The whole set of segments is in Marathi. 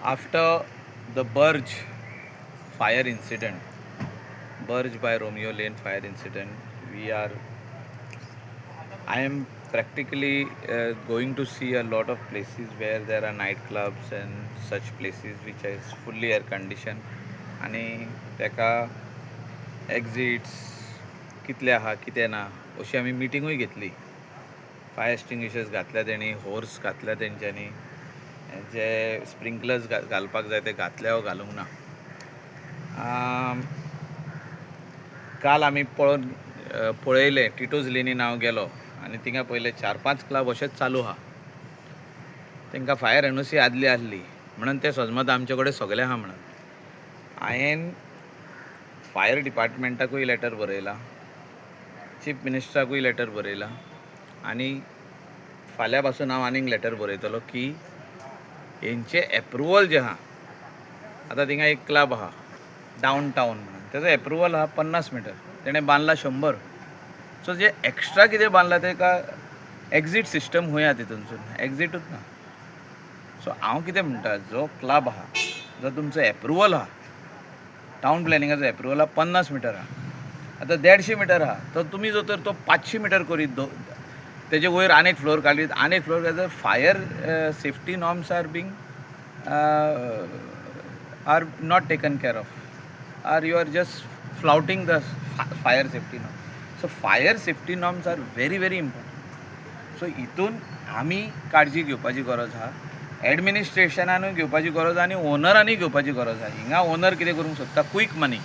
After the Burj fire incident, Burj by Romeo Lane fire incident, I am practically going to see a lot of places where there are nightclubs and such places which is fully air conditioned आणि तेका एक्झिट्स कितले आहा कितें ना अशी आमी मिटिंगूय घेतली. फायर एक्सटिंग्विशर्स घातल्या तेणी, होर्स घातल्या तेंच्यांनी, जे स्प्रिंकलर्स घालपाक जाय ते घातले वा घालूंक ना. काल आमी पळयलें टिटोज लेनी हांव गेलो आनी थिंगा पयले 4-5 क्लब अशेंच चालू आहा. तांकां फायर एनओसी आसली म्हणून ते सजमत आमचे कडेन सगळे आहा म्हणून. हांवें फायर डिपार्टमेंटाकूय लेटर बरयलां, चीफ मिनिस्टराकूय लेटर बरयलां आनी फाल्यां पासून हांव आनीक लेटर बरयतलो की हेंचे एप्रुवल जे आहा, आतां थिंगा एक क्लब आहा डावन टावन म्हणून, तेजो एप्रुवल आहा 50 मिटर, तेणें बांदला 100. सो जे एक्स्ट्रा कितें बांदलां तेका एक्झीट सिस्टम हुंया तितूनसून, एक्झिटूच ना. सो हांव कितें म्हणटा, जो क्लब आहा, जो तुमचो एप्रुवल आहा, टावन प्लॅनिंगाचो एप्रुवल आहा 50 मिटर आहा, आतां 150 मिटर आहा, तो तुमी जो तर तो 500 मिटर करीत, तेजे वयर आनीक फ्लोर घालीत, आनीक फ्लोर घालीत, fire safety norms are not taken care of, are you are just flouting the fire safety norm. So fire safety norms are very very important. So हितून आमी काळजी घेवपाची गरज आहा, एडमिनिस्ट्रेशनानूय घेवपाची गरज आहा आनी ओनरांनी घेवपाची गरज आहा. हिंगा ओनर कितें करूंक सोदता, quick money.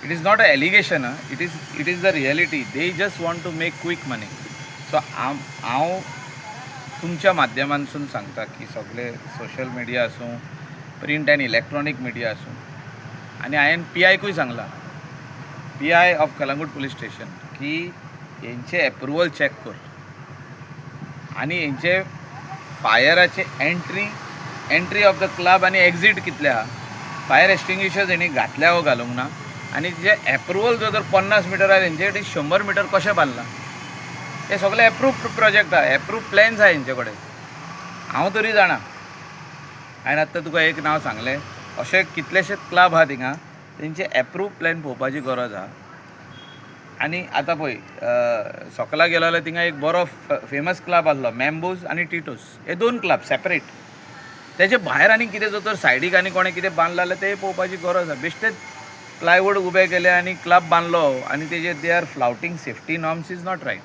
It is not a allegation, it is the reality. They just want to make quick money. So हांव तुमच्या माध्यमांतसून सांगता की सगळे सोशल मिडिया आसूं, प्रिंट एंड इलेक्ट्रॉनीक मिडिया आसूं, आनी हांवें PIकूय सांगलां, PI of Calangute police station, की हेंचे एप्रुवल चॅक कर आनी हेंचे फायराचे एंट्री ऑफ द क्लब आनी एक्झीट कितले आहा, फायर एक्सटिंग्विशर्स हेणी घातल्या वा घालूंक ना, आनी जे एप्रुवल जो जर 50 मिटर आहा तेंचे कडेन 100 मिटर कशें बांदलां. हे सगळे एप्रूव्ड प्रोजेक्ट आहा, एप्रूव्ड प्लॅन्स आहा हेंचे कडेन. हांव तरी जाणा, हांवें आत्तां तुका एक नांव सांगलें, अशे कितलेशेच क्लब आहा थिंगा, तेंचे एप्रूव्ड प्लॅन पळोवपाची गरज आहा. आनी आतां पळय, सकला गेलो जाल्यार थिंगा एक बरो फेमस क्लब आसलो, मॅम्बूज आनी टिटोस, हे 2 क्लब सेपरेट. तेजे भायर आनी कितें जर तर सायडीक आनी कोणें कितें बांदलां जाल्यार तें पळोवपाची गरज आहा. बेश्टेच प्लायवूड उबे केले आनी क्लब बांदलो आनी तेजे they are flouting safety norms is not right.